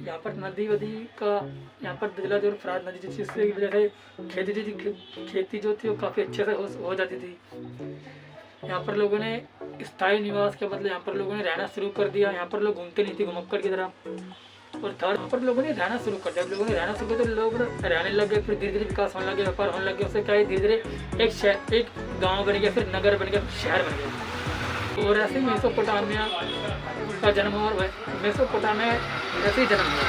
यहाँ पर नदी वदी का, यहाँ पर दजला और फरात नदी जिसकी वजह से खेती जो थी वो काफ़ी अच्छे से हो जाती थी। यहाँ पर लोगों ने स्थायी निवास के बदले यहाँ पर लोगों ने रहना शुरू कर दिया। यहाँ पर लोग घूमते नहीं थे घुमक्कड़ की तरह। और थर्ड, यहाँ पर लोगों ने रहना शुरू कर दिया। लोगों ने रहना शुरू कर दिया तो लोग रहने लग गए। फिर धीरे धीरे विकास होने लगे, व्यापार होने लगे। उससे क्या है, धीरे धीरे एक गाँव बन गया, फिर नगर बन गया, शहर बन गया। और ऐसे मेसोपोटामिया का जन्म हुआ। मेसोपोटामिया ऐसे ही जन्म हुआ।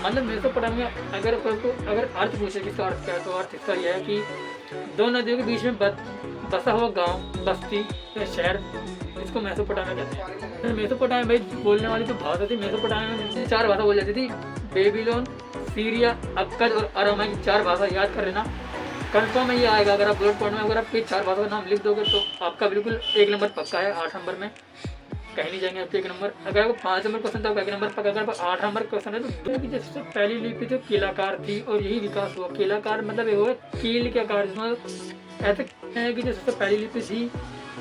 मतलब मेसोपोटामिया अगर अर्थ पूछे कि इसका अर्थ क्या है, तो अर्थ इसका यह है कि दो नदियों के बीच में बसा हुआ गांव, बस्ती या शहर, इसको मेसोपोटामिया कहते हैं। मेसोपोटामिया भाई बोलने वाली जो भाषा थी, मेसोपोटामिया में 4 भाषा बोली जाती थी। बेबीलोन, सीरिया, अक्कद और अरामाई की 4 भाषा याद कर लेना। कंफर्म में ये आएगा। अगर आप बोर्ड पढ़ने में अगर आप ये 4 भाषा का नाम लिख दोगे तो आपका बिल्कुल 1 नंबर पक्का है। 8 नंबर में कहीं नहीं जाएंगे आपके 1 नंबर। अगर आपको 5 नंबर क्वेश्चन था, 1 नंबर पक्का। अगर 8 नंबर क्वेश्चन है तो की सबसे पहली लिपि जो कीलाकार थी और यही विकास हुआ। कीलाकार मतलब ये हुआ कील के आकार, जिसमें ऐसे है कि जो सबसे पहली लिपि थी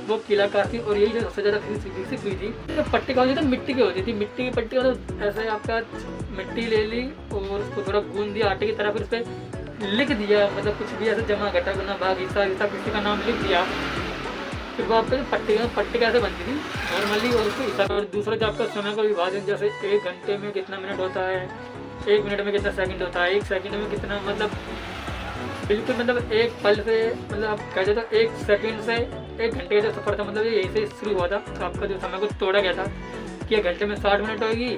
वो कीलाकार थी और यही जो सबसे ज़्यादा विकसित हुई थी। तो पट्टी कौन सी थी, मिट्टी की होती थी। मिट्टी की पट्टी मतलब ऐसे आपका मिट्टी ले ली और उसको थोड़ा गूंद दिया आटे की तरह, फिर उस पर लिख दिया, मतलब कुछ भी ऐसे जमा घटा गुना भाग हिस्सा किसी का नाम लिख दिया। फिर वो आपका पट्टी कैसे बनती थी नॉर्मली, और उसको हिसाब। और दूसरा जो आपका समय का विभाजन, जैसे 1 घंटे में कितना मिनट होता है, 1 मिनट में कितना सेकंड होता है, 1 सेकंड में कितना, मतलब बिल्कुल मतलब एक पल से, मतलब आप कह दो तो 1 सेकंड से 1 घंटे का जो सफ़र था, मतलब ये यहीं से शुरू हुआ था। तो आपका जो समय को तोड़ा गया था कि 1 घंटे में 60 मिनट होगी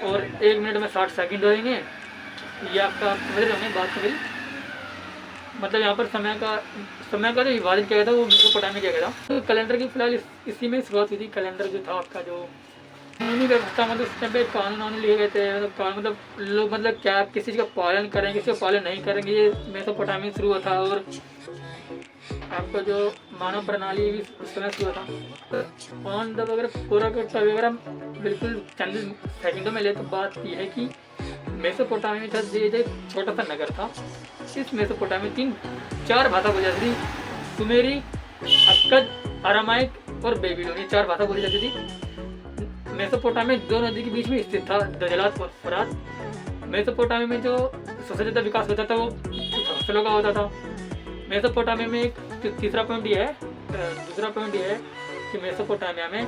और 1 मिनट में 60 सेकंड होंगे। ये आपका समझ रहे होंगे बात कभी। मतलब यहाँ पर समय का जो विभाजन किया गया था वो मेसोपोटामिया किया गया था। तो कैलेंडर की फिलहाल इसी में शुरुआत हुई थी। कैलेंडर जो था आपका जो कानूनी व्यवस्था, मतलब उस टाइम पे कानून लिखे गए थे। मतलब लोग मतलब क्या किसी चीज़ का पालन करेंगे, किसी का पालन नहीं करेंगे, ये मेसोपोटामिया शुरू हुआ था। और आपका जो मानव प्रणाली भी उस समय शुरू हुआ था। ऑन द अगर पूरा अगर हम बिल्कुल चंद सेकंडों में ले तो बात यह है कि मेसोपोटामिया में था एक छोटा सा नगर था। इस मेसोपोटामिया में 4 भाषा बोली जाती थी। सुमेरी, अक्कद, अरामाइक और बेबीलोन, ये 4 भाषा बोली जाती थी। मेसोपोटामिया 2 नदी के बीच में स्थित था, दजलात और फरात। मेसोपोटामिया में जो सबसे ज़्यादा विकास होता था वो फसलों का होता था। मेसोपोटामिया में एक तीसरा पॉइंट ये है, दूसरा पॉइंट ये है कि मेसोपोटामिया में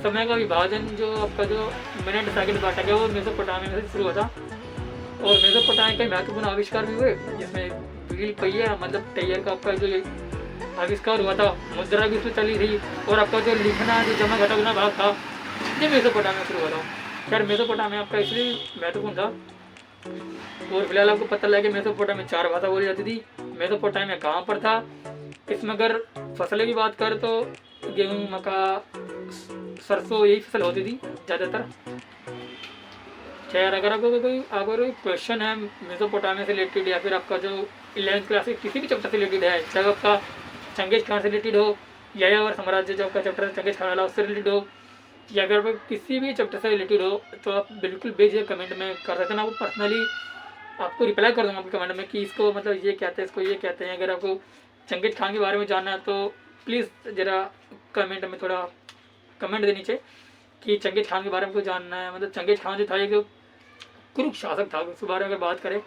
समय का विभाजन जो आपका जो मिनट सेकंड बांटा गया वो मेसोपोटामिया में से शुरू होता। और मेसोपोटामिया के महत्वपूर्ण आविष्कार भी हुए, जिसमें व्हील पहिया मतलब टायर का आपका जो आविष्कार हुआ था। मुद्रा भी उसमें चली थी। और आपका जो लिखना, जो जमा घटा गुना भाग था, ये मेसोपोटामिया शुरू हुआ था। खैर मेसोपोटामिया आपका इसलिए महत्वपूर्ण था। और फिलहाल आपको पता लगा कि मेसोपोटामिया 4 भाषा बोली जाती थी। मेसोपोटामिया कहाँ पर था, इसमें अगर फसलें की बात करें तो गेहूँ, मक्का, सरसों यही फसल होती थी ज़्यादातर। खैर अगर आपको कोई क्वेश्चन है मेसोपोटामिया से रिलेटेड, या फिर आपका जो 11th क्लास के किसी भी चैप्टर से रिलेटेड है, चाहे आपका चंगेज खान से रिलेटेड हो, यायावर साम्राज्य जो आपका चैप्टर है चंगेज खान वाला उससे रिलेटेड हो, या अगर आपको किसी भी चैप्टर से रिलेटेड हो, तो आप बिल्कुल बेझिझक कमेंट में कर सकते हैं। आपको पर्सनली आपको रिप्लाई कर दूँगा आपके कमेंट में कि इसको मतलब ये कहते हैं, इसको ये कहते हैं। अगर आपको चंगेज खान के बारे में जानना है तो प्लीज़ ज़रा कमेंट में थोड़ा कमेंट देनी चाहिए कि चंगेज खान के बारे में कुछ जानना है। मतलब चंगेज खान जो था एक कुरुक शासक था, उसके बारे में अगर बात करें